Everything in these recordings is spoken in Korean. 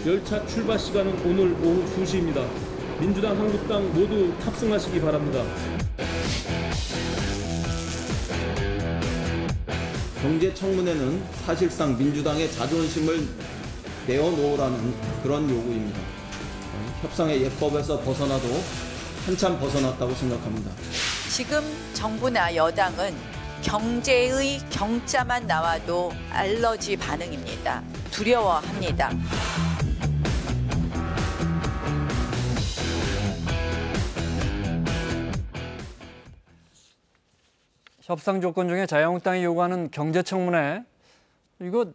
열차 출발 시간은 오늘 오후 2시입니다. 민주당, 한국당 모두 탑승하시기 바랍니다. 경제청문회는 사실상 민주당의 자존심을 내어놓으라는 그런 요구입니다. 협상의 예법에서 벗어나도 한참 벗어났다고 생각합니다. 지금 정부나 여당은 경제의 경자만 나와도 알러지 반응입니다. 두려워합니다. 협상 조건 중에 자유한국당이 요구하는 경제청문회, 이거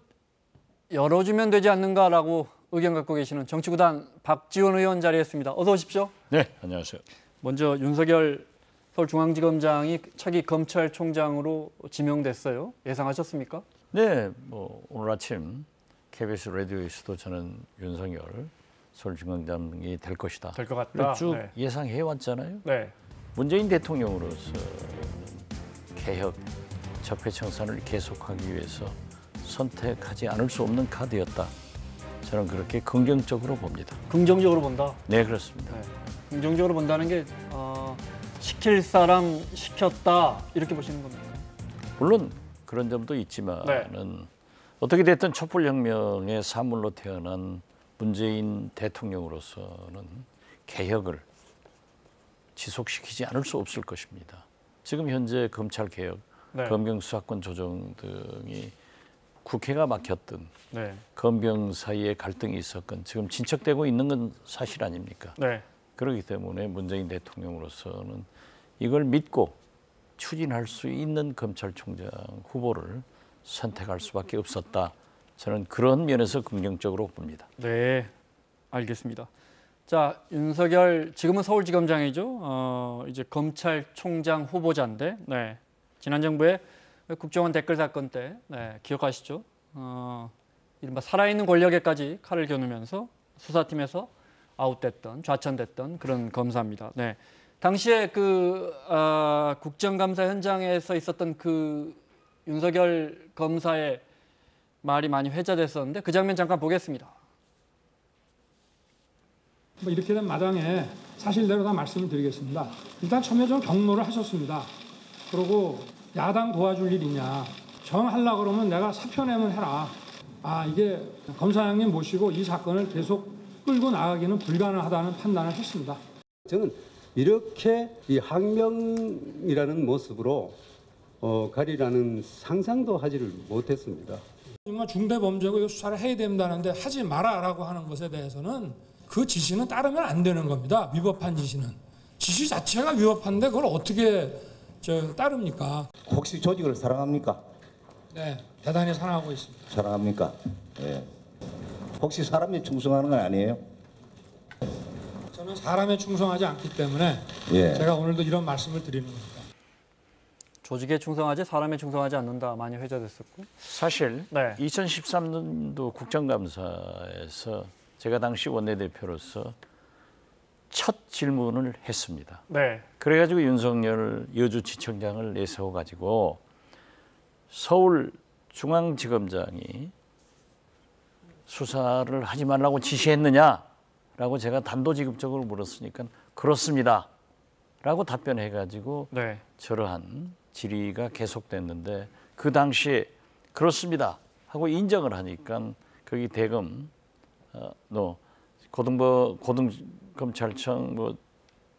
열어주면 되지 않는가라고 의견 갖고 계시는 정치구단 박지원 의원 자리했습니다. 어서 오십시오. 네, 안녕하세요. 먼저 윤석열 서울중앙지검장이 차기 검찰총장으로 지명됐어요. 예상하셨습니까? 네, 오늘 아침 KBS 라디오에서도 저는 윤석열 서울중앙지검장이 될 것이다. 될 것 같다. 쭉 네. 예상해왔잖아요. 네. 문재인 대통령으로서 개혁, 적폐청산을 계속하기 위해서 선택하지 않을 수 없는 카드였다. 저는 그렇게 긍정적으로 봅니다. 긍정적으로 본다. 네, 그렇습니다. 네. 긍정적으로 본다는 게 시킬 사람 시켰다 이렇게 보시는 겁니까? 물론 그런 점도 있지만은 어떻게 됐든 촛불혁명의 사물로 태어난 문재인 대통령으로서는 개혁을 지속시키지 않을 수 없을 것입니다. 지금 현재 검찰개혁, 검경수사권 조정 등이 국회가 막혔든 검경 사이에 갈등이 있었건 지금 진척되고 있는 건 사실 아닙니까? 그렇기 때문에 문재인 대통령으로서는 이걸 믿고 추진할 수 있는 검찰총장 후보를 선택할 수밖에 없었다. 저는 그런 면에서 긍정적으로 봅니다. 네, 알겠습니다. 자, 윤석열 지금은 서울지검장이죠. 이제 검찰총장 후보자인데, 지난 정부의 국정원 댓글 사건 때, 기억하시죠? 이른바 살아있는 권력에까지 칼을 겨누면서 수사팀에서 아웃됐던, 좌천됐던 그런 검사입니다. 당시에 그 국정감사 현장에서 있었던 그 윤석열 검사의 말이 많이 회자됐었는데 그 장면 잠깐 보겠습니다. 이렇게 된 마당에 사실대로 다 말씀을 드리겠습니다. 일단 처음에 좀 경로를 하셨습니다. 그리고 야당 도와줄 일 있냐. 정하려고 그러면 내가 사표 내면 해라. 이게 검사장님 모시고 이 사건을 계속 끌고 나가기는 불가능하다는 판단을 했습니다. 저는 이렇게 이 항명이라는 모습으로 가리라는 상상도 하지를 못했습니다. 정말 중대범죄고 수사를 해야 된다는데 하지 마라라고 하는 것에 대해서는 그 지시는 따르면 안 되는 겁니다. 위법한 지시는. 지시 자체가 위법한데 그걸 어떻게 따릅니까? 혹시 조직을 사랑합니까? 네, 대단히 사랑하고 있습니다. 사랑합니까? 네. 혹시 사람에 충성하는 건 아니에요? 저는 사람에 충성하지 않기 때문에 제가 오늘도 이런 말씀을 드리는 겁니다. 조직에 충성하지 사람에 충성하지 않는다 많이 회자됐었고 사실 2013년도 국정감사에서 제가 당시 원내대표로서 첫 질문을 했습니다. 그래가지고 윤석열 여주지청장을 내세워가지고 서울중앙지검장이 수사를 하지 말라고 지시했느냐라고 제가 단도직입적으로 물었으니까 그렇습니다. 라고 답변해가지고 저러한 질의가 계속됐는데 그 당시에 그렇습니다 하고 인정을 하니까 거기 대검 고등검찰청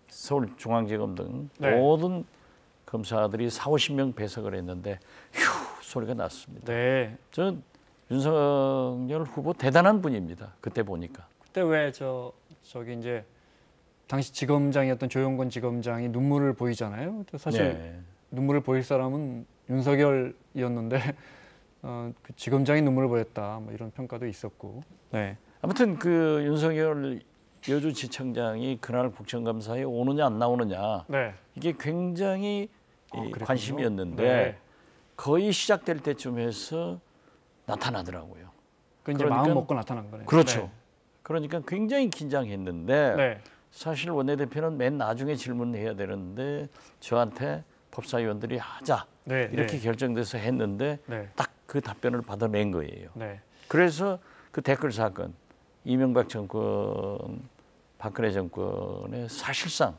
서울중앙지검 등 모든 검사들이 40~50명 배석을 했는데 휴 소리가 났습니다. 저는 윤석열 후보 대단한 분입니다. 그때 보니까. 그때 왜 저기 이제 당시 지검장이었던 조영권 지검장이 눈물을 보이잖아요. 사실 눈물을 보일 사람은 윤석열이었는데 그 지검장이 눈물을 보였다. 이런 평가도 있었고. 아무튼 그 윤석열 여주지청장이 그날 국정감사에 오느냐 안 나오느냐 이게 굉장히 관심이었는데 거의 시작될 때쯤 해서 나타나더라고요. 그러니까 마음 먹고 나타난 거네요. 그렇죠. 그러니까 굉장히 긴장했는데 사실 원내대표는 맨 나중에 질문해야 되는데 저한테 법사위원들이 하자 이렇게 결정돼서 했는데 딱 그 답변을 받아낸 거예요. 그래서 그 댓글 사건 이명박 정권, 박근혜 정권의 사실상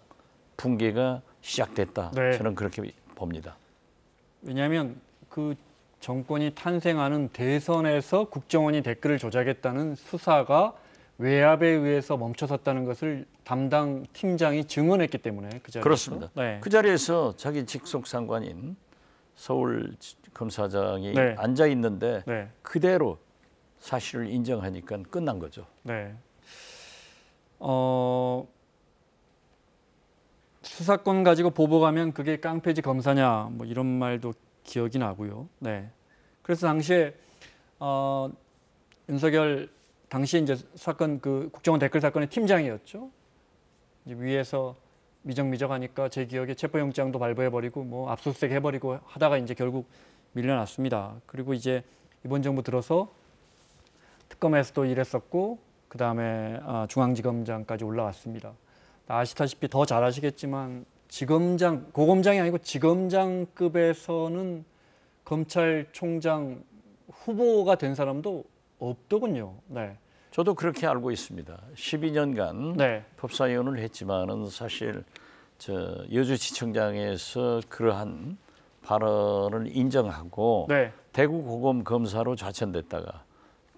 붕괴가 시작됐다. 네. 저는 그렇게 봅니다. 왜냐하면 그 정권이 탄생하는 대선에서 국정원이 댓글을 조작했다는 수사가 외압에 의해서 멈춰섰다는 것을 담당 팀장이 증언했기 때문에 그 자리에서. 그렇습니다. 네. 그 자리에서 자기 직속 상관인 서울 검사장이 네. 앉아 있는데 네. 그대로 사실을 인정하니까 끝난 거죠. 네. 수사권 가지고 보복하면 그게 깡패지 검사냐 뭐 이런 말도 기억이 나고요. 네. 그래서 당시에 윤석열 당시 이제 사건 그 국정원 댓글 사건의 팀장이었죠. 이제 위에서 미적미적하니까 제 기억에 체포영장도 발부해버리고 뭐 압수수색 해버리고 하다가 이제 결국 밀려났습니다. 그리고 이제 이번 정부 들어서 특검에서도 일했었고 그 다음에 중앙지검장까지 올라왔습니다. 아시다시피 더 잘 아시겠지만 지검장, 고검장이 아니고 지검장급에서는 검찰총장 후보가 된 사람도 없더군요. 네. 저도 그렇게 알고 있습니다. 12년간 네. 법사위원을 했지만은 사실 여주지청장에서 그러한 발언을 인정하고 네. 대구 고검 검사로 좌천됐다가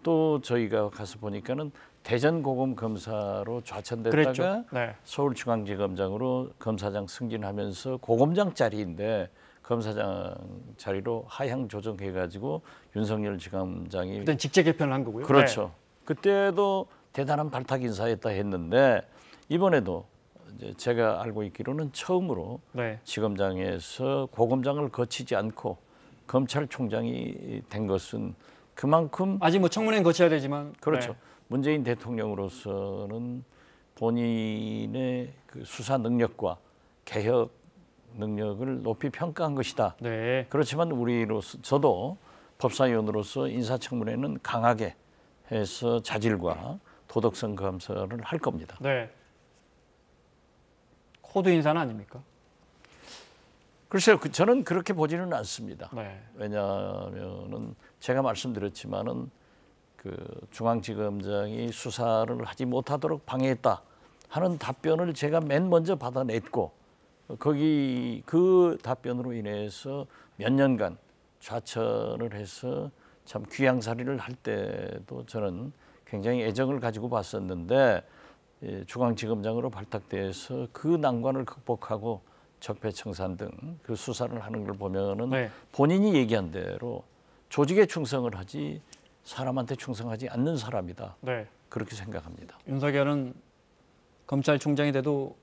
또 저희가 가서 보니까는 대전 고검 검사로 좌천됐다가 네. 서울중앙지검장으로 검사장 승진하면서 고검장 자리인데 검사장 자리로 하향 조정해가지고 윤석열 지검장이 그때 직제 개편을 한 거고요. 그렇죠. 네. 그때도 대단한 발탁 인사였다 했는데 이번에도 이제 제가 알고 있기로는 처음으로 네. 지검장에서 고검장을 거치지 않고 검찰총장이 된 것은 그만큼 아직 뭐 청문회는 거쳐야 되지만 그렇죠. 네. 문재인 대통령으로서는 본인의 그 수사 능력과 개혁 능력을 높이 평가한 것이다. 네. 그렇지만 우리로서 저도 법사위원으로서 인사청문회는 강하게 해서 자질과 도덕성 검사를 할 겁니다. 네. 코드 인사는 아닙니까? 글쎄요, 저는 그렇게 보지는 않습니다. 네. 왜냐하면은 제가 말씀드렸지만은 그 중앙지검장이 수사를 하지 못하도록 방해했다 하는 답변을 제가 맨 먼저 받아냈고 거기 그 답변으로 인해서 몇 년간 좌천을 해서 참 귀양살이를 할 때도 저는 굉장히 애정을 가지고 봤었는데 중앙지검장으로 발탁돼서 그 난관을 극복하고 적폐청산 등 그 수사를 하는 걸 보면은 네. 본인이 얘기한 대로 조직에 충성을 하지 사람한테 충성하지 않는 사람이다. 네. 그렇게 생각합니다. 윤석열은 검찰총장이 돼도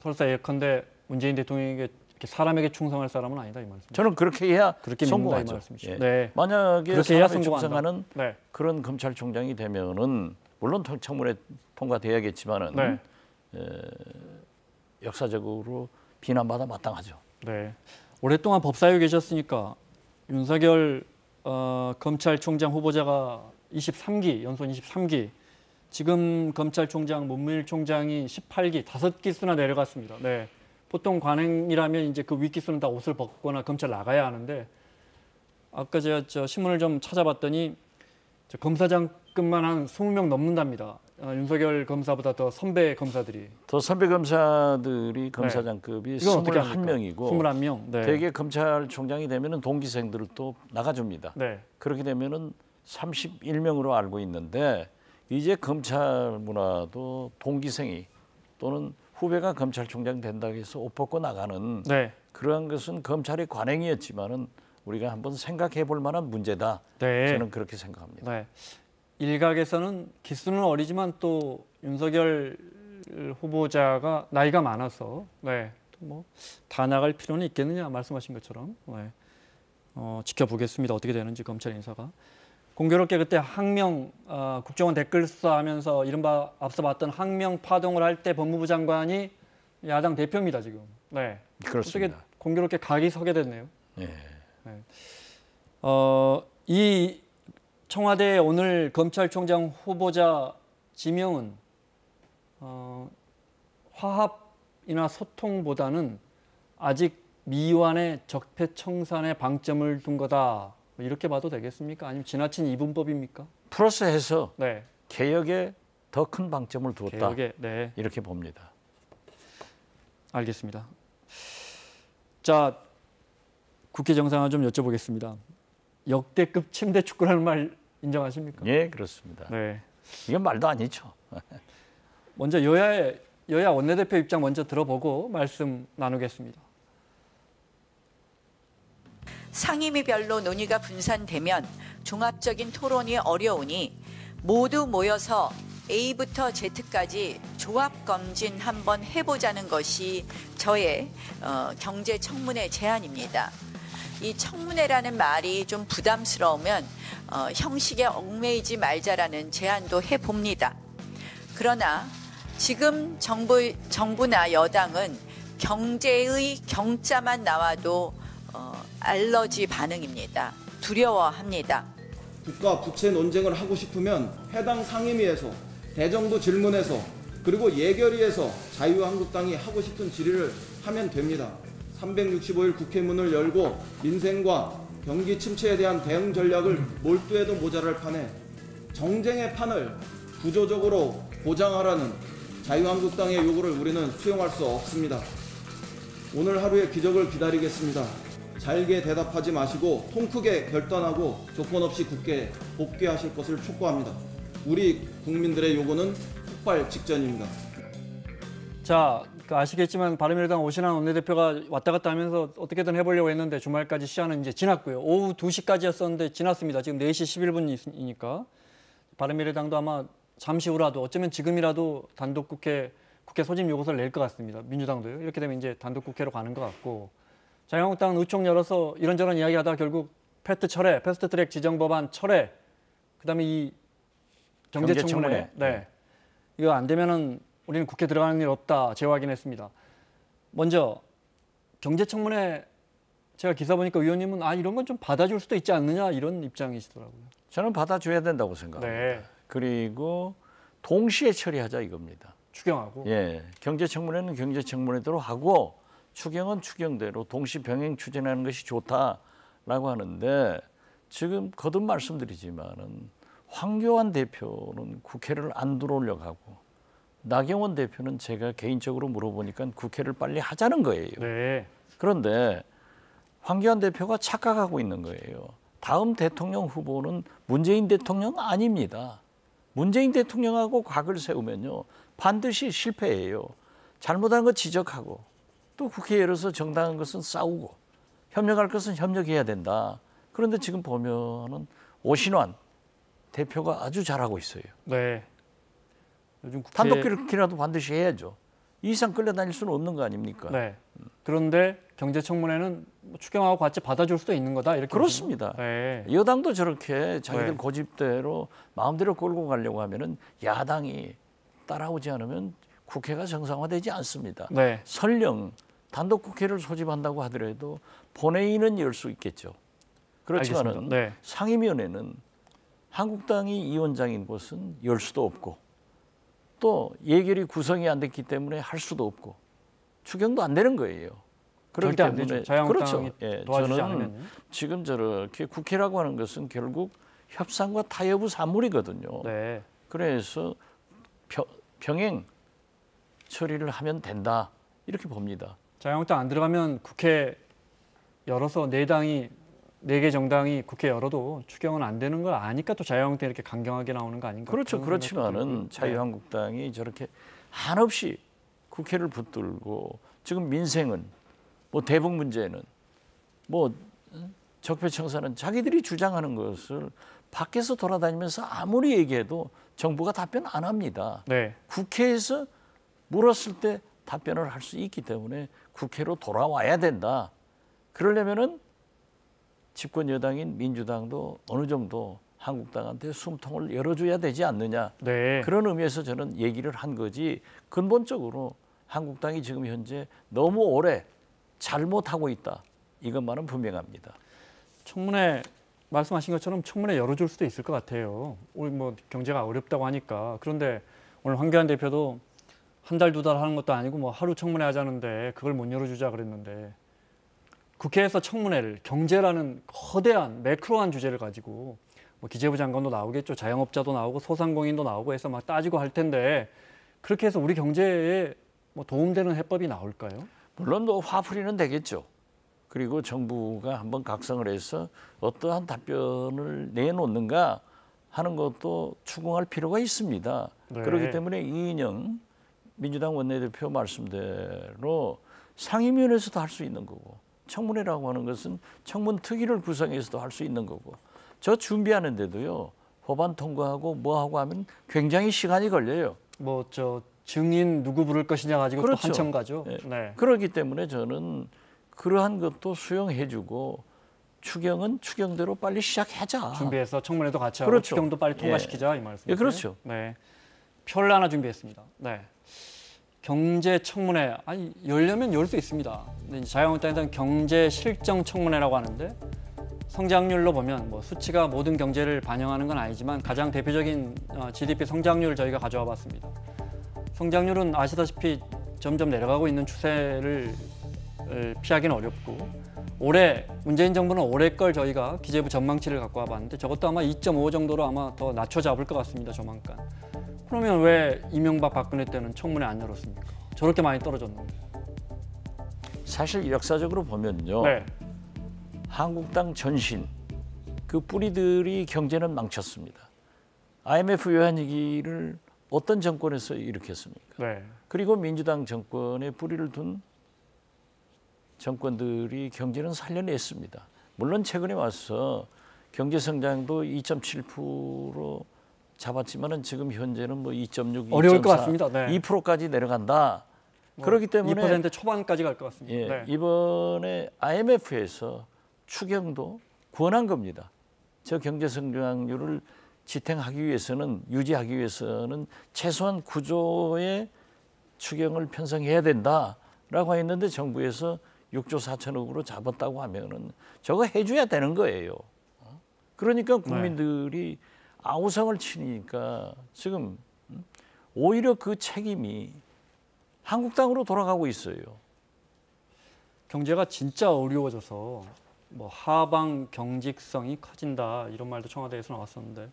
설사 예컨대 문재인 대통령에게 이렇게 사람에게 충성할 사람은 아니다 이 말씀이죠. 저는 그렇게 해야 그렇게 성공하죠. 믿는다 이 말씀이죠. 예. 네. 만약에 그렇게 해야 사람에 성공한다. 충성하는 네. 그런 검찰총장이 되면은 물론 청문회 통과돼야겠지만은 네. 역사적으로 비난받아 마땅하죠. 네. 오랫동안 법사위에 계셨으니까 윤석열 검찰총장 후보자가 23기, 연손 23기, 지금 검찰총장 문무일 총장이 18기, 5기수나 내려갔습니다. 네. 보통 관행이라면 이제 그 윗기수는 다 옷을 벗거나 검찰 나가야 하는데 아까 제가 신문을 좀 찾아봤더니 검사장급만 한 20명 넘는답니다. 윤석열 검사보다 더 선배 검사들이. 더 선배 검사들이 검사장급이 이건 어떻게 21명이고 21명. 네. 대개 검찰총장이 되면은 동기생들을 또 나가줍니다. 네. 그렇게 되면은 31명으로 알고 있는데 이제 검찰 문화도 동기생이 또는 후배가 검찰총장 된다고 해서 옷 벗고 나가는 네. 그러한 것은 검찰의 관행이었지만은 우리가 한번 생각해 볼 만한 문제다. 네. 저는 그렇게 생각합니다. 네. 일각에서는 기수는 어리지만 또 윤석열 후보자가 나이가 많아서 네. 뭐 다 나갈 필요는 있겠느냐 말씀하신 것처럼 네. 지켜보겠습니다. 어떻게 되는지 검찰 인사가. 공교롭게 그때 항명 국정원 댓글 수사하면서 이른바 앞서 봤던 항명 파동을 할 때 법무부 장관이 야당 대표입니다 지금. 네. 그렇습니다. 어떻게 공교롭게 각이 서게 됐네요. 네. 네. 이 청와대 오늘 검찰총장 후보자 지명은 화합이나 소통보다는 아직 미완의 적폐청산에 방점을 둔 거다. 이렇게 봐도 되겠습니까? 아니면 지나친 이분법입니까? 플러스해서 네. 개혁에 더 큰 방점을 두었다. 개혁에, 네. 이렇게 봅니다. 알겠습니다. 자, 국회 정상화 좀 여쭤보겠습니다. 역대급 침대 축구라는 말 인정하십니까? 예, 그렇습니다. 네. 이건 말도 아니죠. 먼저 여야 원내대표 입장 먼저 들어보고 말씀 나누겠습니다. 상임위별로 논의가 분산되면 종합적인 토론이 어려우니 모두 모여서 A부터 Z까지 조합 검진 한번 해보자는 것이 저의 경제청문회 제안입니다. 이 청문회라는 말이 좀 부담스러우면 형식에 얽매이지 말자라는 제안도 해봅니다. 그러나 지금 정부나 여당은 경제의 경자만 나와도 알러지 반응입니다. 두려워합니다. 국가 부채 논쟁을 하고 싶으면 해당 상임위에서 대정부 질문에서 그리고 예결위에서 자유한국당이 하고 싶은 질의를 하면 됩니다. 365일 국회 문을 열고 민생과 경기 침체에 대한 대응 전략을 몰두해도 모자랄 판에 정쟁의 판을 구조적으로 보장하라는 자유한국당의 요구를 우리는 수용할 수 없습니다. 오늘 하루의 기적을 기다리겠습니다. 잘게 대답하지 마시고 통 크게 결단하고 조건 없이 국회에 복귀하실 것을 촉구합니다. 우리 국민들의 요구는 폭발 직전입니다. 자, 아시겠지만 바른미래당 오신환 원내대표가 왔다 갔다 하면서 어떻게든 해보려고 했는데 주말까지 시한은 이제 지났고요. 오후 2시까지였었는데 지났습니다. 지금 4시 11분이니까 바른미래당도 아마 잠시 후라도 어쩌면 지금이라도 단독 국회 소집 요구서를 낼 것 같습니다. 민주당도요. 이렇게 되면 이제 단독 국회로 가는 것 같고 자유한국당은 의총 열어서 이런저런 이야기하다가 결국 패스트트랙 지정법안 철회, 그다음에 이 경제청문회, 네, 이거 안 되면은 우리는 국회 들어가는 일 없다 재확인했습니다. 먼저 경제청문회 제가 기사 보니까 의원님은 이런 건 좀 받아줄 수도 있지 않느냐 이런 입장이시더라고요. 저는 받아줘야 된다고 생각합니다. 네. 그리고 동시에 처리하자 이겁니다. 추경하고. 예, 경제청문회는 경제청문회대로 하고 추경은 추경대로 동시 병행 추진하는 것이 좋다라고 하는데 지금 거듭 말씀드리지만은 황교안 대표는 국회를 안 들어오려고 하고 나경원 대표는 제가 개인적으로 물어보니까 국회를 빨리 하자는 거예요. 네. 그런데 황교안 대표가 착각하고 있는 거예요. 다음 대통령 후보는 문재인 대통령 아닙니다. 문재인 대통령하고 각을 세우면요 반드시 실패해요. 잘못한 거 지적하고 또 국회 열어서 정당한 것은 싸우고 협력할 것은 협력해야 된다. 그런데 지금 보면은 오신환 대표가 아주 잘하고 있어요. 네. 요즘 국회... 단독 기록이라도 반드시 해야죠. 이 이상 끌려다닐 수는 없는 거 아닙니까? 네. 그런데 경제청문회는 추경하고 같이 받아줄 수도 있는 거다 이렇게 그렇습니다. 네. 여당도 저렇게 자기들 네. 고집대로 마음대로 끌고 가려고 하면은 야당이 따라오지 않으면 국회가 정상화되지 않습니다. 네. 설령 단독 국회를 소집한다고 하더라도 본회의는 열 수 있겠죠. 그렇지만은 네. 상임위원회는 한국당이 위원장인 곳은 열 수도 없고 또 예결위 구성이 안 됐기 때문에 할 수도 없고 추경도 안 되는 거예요. 그렇기 절대 안 때문에 되죠. 자유한국당이 그렇죠. 예, 도와주지 저는 않으면요. 지금 저렇게 국회라고 하는 것은 결국 협상과 타협의 산물이거든요. 네. 그래서 병행 처리를 하면 된다 이렇게 봅니다. 자유한국당 안 들어가면 국회 열어서 네 개 정당이 국회 열어도 추경은 안 되는 걸 아니까 또 자유한국당이 이렇게 강경하게 나오는 거 아닌가? 그렇죠. 그렇지만은 자유한국당이 저렇게 한없이 국회를 붙들고 지금 민생은 뭐 대북 문제는 뭐 적폐청산은 자기들이 주장하는 것을 밖에서 돌아다니면서 아무리 얘기해도 정부가 답변 안 합니다. 네. 국회에서 물었을 때 답변을 할 수 있기 때문에 국회로 돌아와야 된다. 그러려면은 집권 여당인 민주당도 어느 정도 한국당한테 숨통을 열어줘야 되지 않느냐. 네. 그런 의미에서 저는 얘기를 한 거지 근본적으로 한국당이 지금 현재 너무 오래 잘못하고 있다. 이것만은 분명합니다. 청문회 말씀하신 것처럼 청문회 열어줄 수도 있을 것 같아요. 우리 뭐 경제가 어렵다고 하니까. 그런데 오늘 황교안 대표도 한 달, 두 달 하는 것도 아니고 뭐 하루 청문회 하자는데 그걸 못 열어주자 그랬는데 국회에서 청문회를 경제라는 거대한 매크로한 주제를 가지고 뭐 기재부 장관도 나오겠죠. 자영업자도 나오고 소상공인도 나오고 해서 막 따지고 할 텐데 그렇게 해서 우리 경제에 뭐 도움되는 해법이 나올까요? 물론 뭐 화풀이는 되겠죠. 그리고 정부가 한번 각성을 해서 어떠한 답변을 내놓는가 하는 것도 추궁할 필요가 있습니다. 네. 그렇기 때문에 이인영 민주당 원내대표 말씀대로 상임위원회에서도 할 수 있는 거고 청문회라고 하는 것은 청문 특위를 구성해서도 할 수 있는 거고 저 준비하는데도요. 법안 통과하고 뭐하고 하면 굉장히 시간이 걸려요. 뭐 저 증인 누구 부를 것이냐 가지고 그렇죠. 또 한참 가죠. 네. 네. 그렇기 때문에 저는 그러한 것도 수용해주고 추경은 추경대로 빨리 시작하자. 준비해서 청문회도 같이 하고 그렇죠. 추경도 빨리 통과시키자 이 말씀이세요? 예, 그렇죠. 네, 표를 하나 준비했습니다. 네, 경제 청문회 아니 열려면 열 수 있습니다. 근데 이제 자유한국당에서는 경제 실정 청문회라고 하는데 성장률로 보면 뭐 수치가 모든 경제를 반영하는 건 아니지만 가장 대표적인 GDP 성장률을 저희가 가져와 봤습니다. 성장률은 아시다시피 점점 내려가고 있는 추세를 피하기는 어렵고 올해 문재인 정부는 올해 걸 저희가 기재부 전망치를 갖고 와봤는데 저것도 아마 2.5 정도로 아마 더 낮춰 잡을 것 같습니다. 조만간. 그러면 왜 이명박 박근혜 때는 청문회 안 열었습니까? 저렇게 많이 떨어졌는데. 사실 역사적으로 보면요. 네. 한국당 전신 그 뿌리들이 경제는 망쳤습니다. IMF 외환위기를 어떤 정권에서 일으켰습니까? 네. 그리고 그리고 민주당 정권에 뿌리를 둔 정권들이 경제는 살려냈습니다. 물론 최근에 와서 경제 성장도 2.7% 잡았지만은 지금 현재는 뭐 2.6, 어려울 2.4, 것 같습니다. 네. 2%까지 내려간다. 그렇기 때문에 2% 초반까지 갈 것 같습니다. 예, 네. 이번에 IMF에서 추경도 권한 겁니다. 저 경제 성장률을 지탱하기 위해서는 유지하기 위해서는 최소한 9조의 추경을 편성해야 된다라고 했는데 정부에서 6조 4천억으로 잡았다고 하면은 저거 해줘야 되는 거예요. 그러니까 국민들이 아우성을 치니까 지금 오히려 그 책임이 한국당으로 돌아가고 있어요. 경제가 진짜 어려워져서 뭐 하방 경직성이 커진다 이런 말도 청와대에서 나왔었는데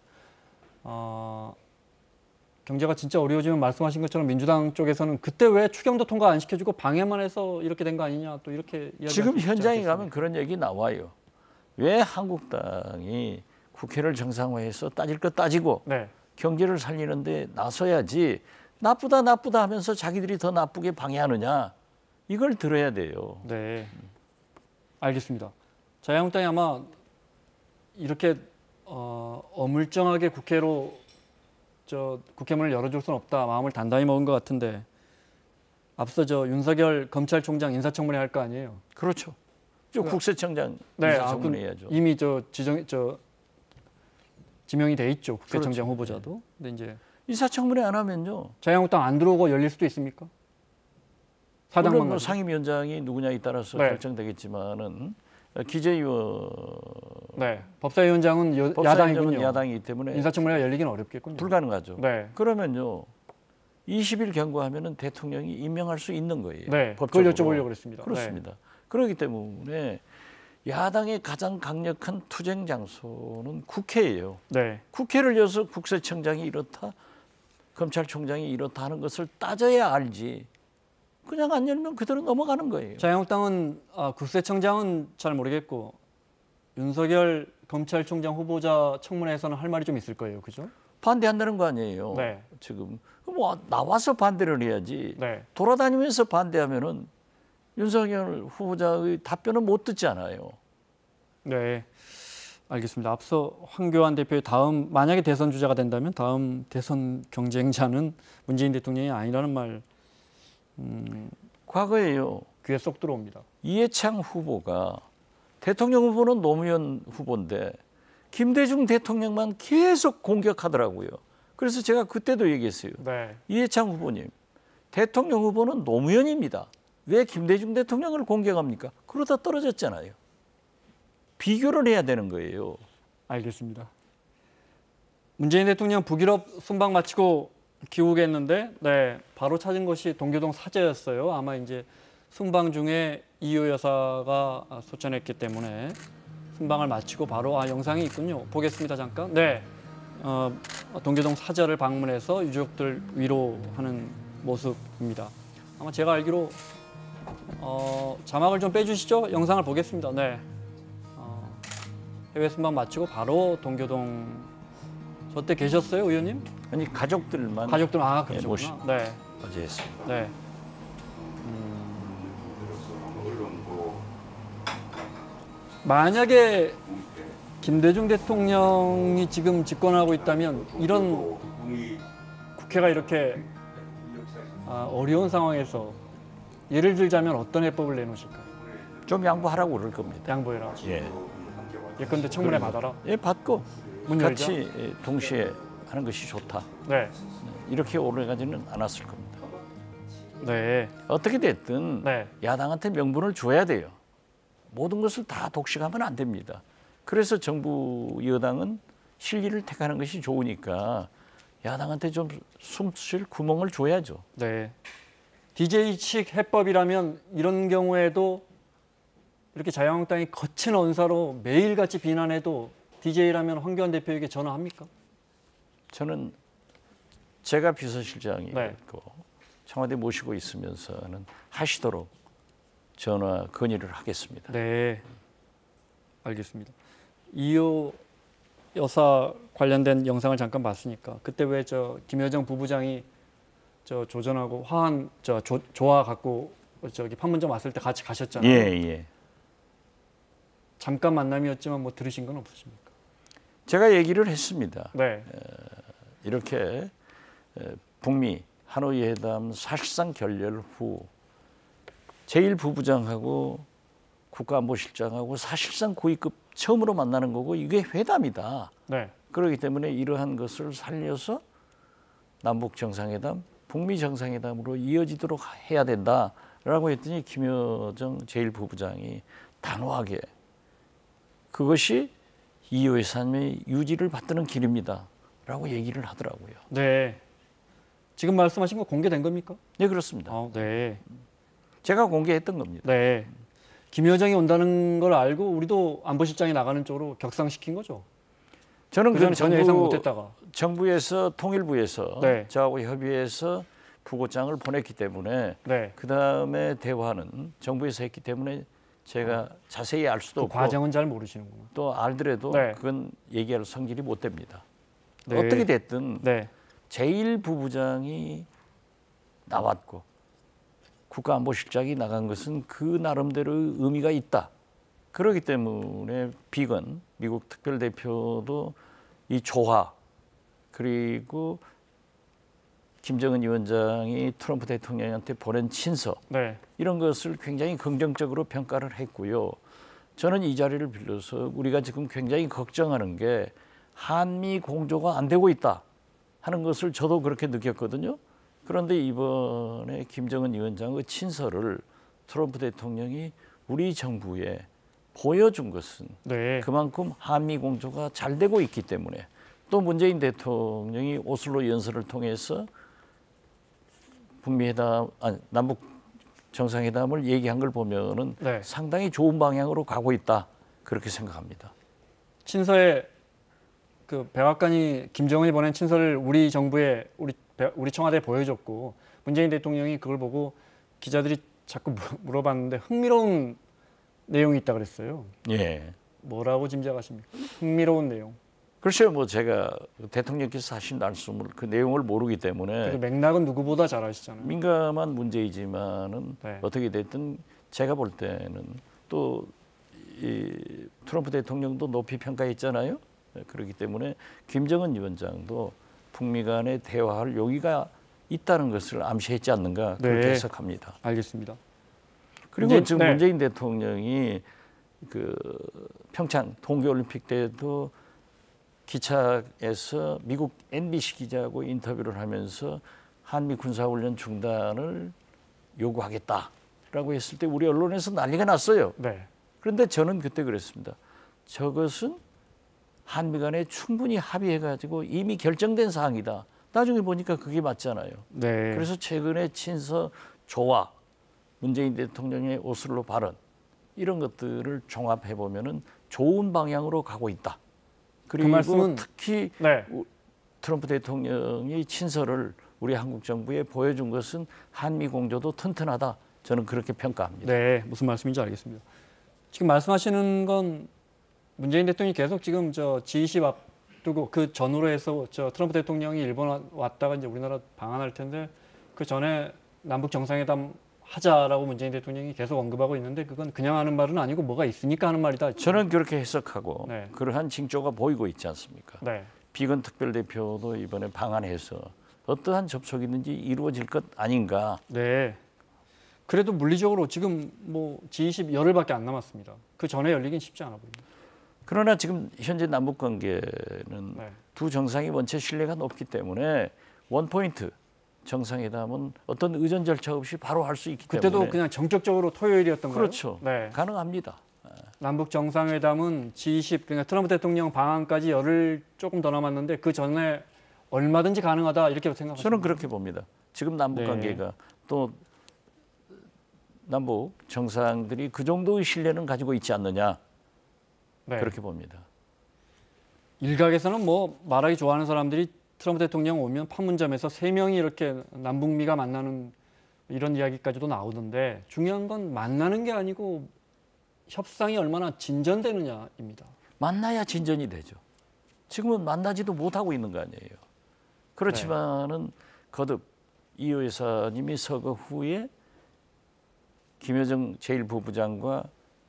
경제가 진짜 어려워지면 말씀하신 것처럼 민주당 쪽에서는 그때 왜 추경도 통과 안 시켜주고 방해만 해서 이렇게 된 거 아니냐 또 이렇게 지금 현장에 가면 그런 얘기 나와요. 왜 한국당이 국회를 정상화해서 따질 것 따지고 네. 경제를 살리는데 나서야지 나쁘다 나쁘다 하면서 자기들이 더 나쁘게 방해하느냐 이걸 들어야 돼요. 네, 알겠습니다. 자유한국당이 아마 이렇게 어물쩡하게 국회문을 열어줄 수는 없다 마음을 단단히 먹은 것 같은데 앞서 윤석열 검찰총장 인사청문회 할 거 아니에요? 그렇죠. 국세청장 네, 인사청문회 해야죠. 이미 지명이 돼 있죠. 국세청장 후보자도. 근데 이제 인사청문회 안 하면요. 자유한국당 안 들어오고 열릴 수도 있습니까? 물론 뭐 상임위원장이 누구냐에 따라서 결정되겠지만은 기재위원 법사위원장은 야당이군요. 야당이기 때문에 인사청문회가 열리기는 어렵겠군요. 불가능하죠. 네. 그러면요. 20일 경과하면은 대통령이 임명할 수 있는 거예요. 네. 법적으로. 그걸 여쭤보려고 그랬습니다. 그렇습니다. 그렇기 때문에 야당의 가장 강력한 투쟁 장소는 국회예요. 네. 국회를 열어서 국세청장이 이렇다, 검찰총장이 이렇다 하는 것을 따져야 알지. 그냥 안 열면 그대로 넘어가는 거예요. 자유한국당은 국세청장은 잘 모르겠고 윤석열 검찰총장 후보자 청문회에서는 할 말이 좀 있을 거예요, 그죠? 반대한다는 거 아니에요. 네. 지금 뭐 나와서 반대를 해야지. 네. 돌아다니면서 반대하면은 윤석열 후보자의 답변은 못 듣잖아요. 네, 알겠습니다. 앞서 황교안 대표의 다음 만약에 대선 주자가 된다면 다음 대선 경쟁자는 문재인 대통령이 아니라는 말 과거에요. 귀에 쏙 들어옵니다. 이해창 후보가 대통령 후보는 노무현 후보인데 김대중 대통령만 계속 공격하더라고요. 그래서 제가 그때도 얘기했어요. 네. 이해창 후보님, 대통령 후보는 노무현입니다. 왜 김대중 대통령을 공격합니까? 그러다 떨어졌잖아요. 비교를 해야 되는 거예요. 알겠습니다. 문재인 대통령 북유럽 순방 마치고 귀국했는데 바로 찾은 것이 동교동 사저였어요. 아마 이제 순방 중에 이효 여사가 소천했기 때문에 순방을 마치고 바로 영상이 있군요. 보겠습니다. 잠깐. 네. 동교동 사저를 방문해서 유족들 위로하는 모습입니다. 아마 제가 알기로 자막을 좀 빼주시죠. 영상을 보겠습니다. 네. 해외 순방 마치고 바로 동교동 저 때 계셨어요, 의원님? 아니 가족들만 그렇죠. 모시고 네. 어제 했습니다. 네. 만약에 김대중 대통령이 지금 집권하고 있다면 이런 국회가 이렇게 어려운 상황에서 예를 들자면 어떤 해법을 내놓으실까요? 좀 양보하라고 그럴 겁니다. 양보해라. 예. 예컨대 청문회 받아라. 예, 받고 문 열자. 같이 동시에 하는 것이 좋다. 네. 이렇게 오래가지는 않았을 겁니다. 네. 어떻게 됐든 네. 야당한테 명분을 줘야 돼요. 모든 것을 다 독식하면 안 됩니다. 그래서 정부 여당은 실리를 택하는 것이 좋으니까 야당한테 좀 숨쉴 구멍을 줘야죠. 네. DJ 측 해법이라면 이런 경우에도 이렇게 자유한국당이 거친 언사로 매일같이 비난해도 DJ라면 황교안 대표에게 전화합니까? 저는 제가 비서실장이고 네. 청와대 모시고 있으면서는 하시도록 전화 건의를 하겠습니다. 네, 알겠습니다. 이호 여사 관련된 영상을 잠깐 봤으니까 그때 왜 저 김여정 부부장이 저 조전하고 화한 조화 갖고 저기 판문점 왔을 때 같이 가셨잖아요. 예. 잠깐 만남이었지만 뭐 들으신 건 없으십니까? 제가 얘기를 했습니다. 네. 이렇게 북미 하노이 회담 사실상 결렬 후 제1부부장하고 국가안보실장하고 사실상 고위급 처음으로 만나는 거고 이게 회담이다. 네. 그렇기 때문에 이러한 것을 살려서 남북 정상회담, 북미 정상회담으로 이어지도록 해야 된다라고 했더니 김여정 제1부부장이 단호하게 그것이 이호 여사님의 유지를 받드는 길입니다라고 얘기를 하더라고요. 네. 지금 말씀하신 거 공개된 겁니까? 네, 그렇습니다. 네. 제가 공개했던 겁니다. 네. 김여정이 온다는 걸 알고 우리도 안보실장이 나가는 쪽으로 격상시킨 거죠. 저는 전혀 예상 못했다가 정부에서 통일부에서 네. 저하고 협의해서 부고장을 보냈기 때문에 네. 그 다음에 대화는 정부에서 했기 때문에 제가 자세히 알 수도 그 없고 과정은 잘 모르시는구나. 또 알더라도 네. 그건 얘기할 성질이 못 됩니다. 네. 어떻게 됐든 네. 제1부부장이 나왔고 국가안보실장이 나간 것은 그 나름대로의 의미가 있다. 그렇기 때문에 비건 미국 특별대표도 이 조화 그리고 김정은 위원장이 트럼프 대통령한테 보낸 친서 네. 이런 것을 굉장히 긍정적으로 평가를 했고요. 저는 이 자리를 빌려서 우리가 지금 굉장히 걱정하는 게 한미 공조가 안 되고 있다 하는 것을 저도 그렇게 느꼈거든요. 그런데 이번에 김정은 위원장의 친서를 트럼프 대통령이 우리 정부에 보여준 것은 네. 그만큼 한미 공조가 잘 되고 있기 때문에 또 문재인 대통령이 오슬로 연설을 통해서 남북 정상회담을 얘기한 걸 보면은 네. 상당히 좋은 방향으로 가고 있다 그렇게 생각합니다. 친서에 그 백악관이 김정은이 보낸 친서를 우리 정부에 우리 청와대에 보여줬고 문재인 대통령이 그걸 보고 기자들이 자꾸 물어봤는데 흥미로운 내용이 있다 그랬어요. 예. 뭐라고 짐작하십니까? 흥미로운 내용. 글쎄요, 뭐 제가 대통령께서 하신 말씀을 그 내용을 모르기 때문에 맥락은 누구보다 잘 아시잖아요. 민감한 문제이지만은 네. 어떻게 됐든 제가 볼 때는 또 이 트럼프 대통령도 높이 평가했잖아요. 그렇기 때문에 김정은 위원장도 북미 간의 대화할 용의가 있다는 것을 암시했지 않는가 그렇게 네. 해석합니다. 알겠습니다. 그리고 지금 네. 문재인 대통령이 그 평창 동계올림픽 때도 기차에서 미국 MBC 기자하고 인터뷰를 하면서 한미 군사훈련 중단을 요구하겠다라고 했을 때 우리 언론에서 난리가 났어요. 네. 그런데 저는 그때 그랬습니다. 저것은 한미 간에 충분히 합의해가지고 이미 결정된 사항이다. 나중에 보니까 그게 맞잖아요. 네. 그래서 최근에 친서 조화, 문재인 대통령의 오슬로 발언 이런 것들을 종합해 보면은 좋은 방향으로 가고 있다. 그리고 그 말씀은 특히 네. 트럼프 대통령이 친서를 우리 한국 정부에 보여준 것은 한미 공조도 튼튼하다. 저는 그렇게 평가합니다. 네, 무슨 말씀인지 알겠습니다. 지금 말씀하시는 건 문재인 대통령이 계속 지금 저 G20 앞두고 그 전후로 해서 저 트럼프 대통령이 일본 왔다가 이제 우리나라 방한할 텐데 그 전에 남북 정상회담 하자라고 문재인 대통령이 계속 언급하고 있는데 그건 그냥 하는 말은 아니고 뭐가 있으니까 하는 말이다. 저는 그렇게 해석하고 네. 그러한 징조가 보이고 있지 않습니까? 네. 비건 특별대표도 이번에 방한해서 어떠한 접촉이든지 이루어질 것 아닌가. 네. 그래도 물리적으로 지금 뭐 G20 열흘밖에 안 남았습니다. 그 전에 열리긴 쉽지 않아 보입니다. 그러나 지금 현재 남북 관계는 네. 두 정상이 원체 신뢰가 높기 때문에 원포인트 정상회담은 어떤 의전 절차 없이 바로 할 수 있기 그때도 때문에 그냥 정적적으로 토요일이었던가요? 그렇죠. 네. 가능합니다. 남북 정상회담은 G20 그러니까 트럼프 대통령 방한까지 열흘 조금 더 남았는데 그 전에 얼마든지 가능하다 이렇게 생각하십니까? 저는 그렇게 봅니다. 지금 남북 네. 관계가 또 남북 정상들이 그 정도의 신뢰는 가지고 있지 않느냐 네. 그렇게 봅니다. 일각에서는 뭐 말하기 좋아하는 사람들이 트럼프 대통령 오면 판문점에서 3명이 이렇게 남북미가 만나는 이런 이야기까지도 나오던데 중요한 건 만나는 게 아니고 협상이 얼마나 진전되느냐입니다. 만나야 진전이 되죠. 지금은 만나지도 못하고 있는 거 아니에요. 그렇지만은 거듭 이 여사님이 서거 후에 김여정 제1부부장과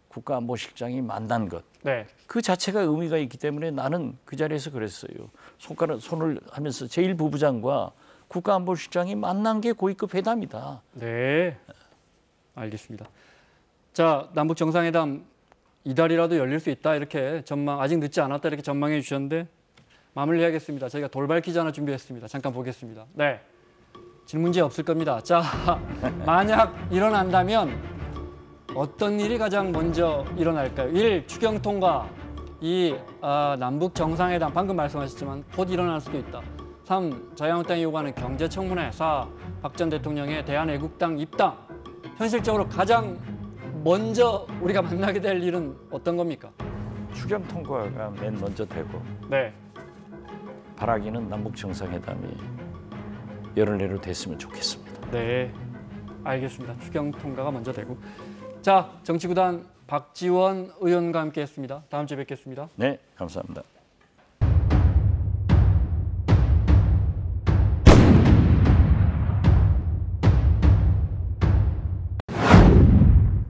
국가안보실장이 만난 것. 네. 그 자체가 의미가 있기 때문에 나는 그 자리에서 그랬어요. 손을 하면서 제1부부장과 국가안보실장이 만난 게 고위급 회담이다. 네. 알겠습니다. 자, 남북 정상회담 이달이라도 열릴 수 있다 이렇게 전망 아직 늦지 않았다 이렇게 전망해 주셨는데 마무리하겠습니다. 저희가 돌발 퀴즈 하나 준비했습니다. 잠깐 보겠습니다. 네. 질문지 없을 겁니다. 자, 만약 일어난다면 어떤 일이 가장 먼저 일어날까요? 1. 추경 통과. 2. 남북 정상회담. 방금 말씀하셨지만 곧 일어날 수도 있다. 3. 자유한국당이 요구하는 경제청문회. 4. 박 전 대통령의 대한애국당 입당. 현실적으로 가장 먼저 우리가 만나게 될 일은 어떤 겁니까? 추경 통과가 맨 먼저 되고 네. 바라기는 남북 정상회담이 열흘 내로 됐으면 좋겠습니다. 네. 알겠습니다. 추경 통과가 먼저 되고. 자, 정치구단 박지원 의원과 함께했습니다. 다음 주에 뵙겠습니다. 네, 감사합니다.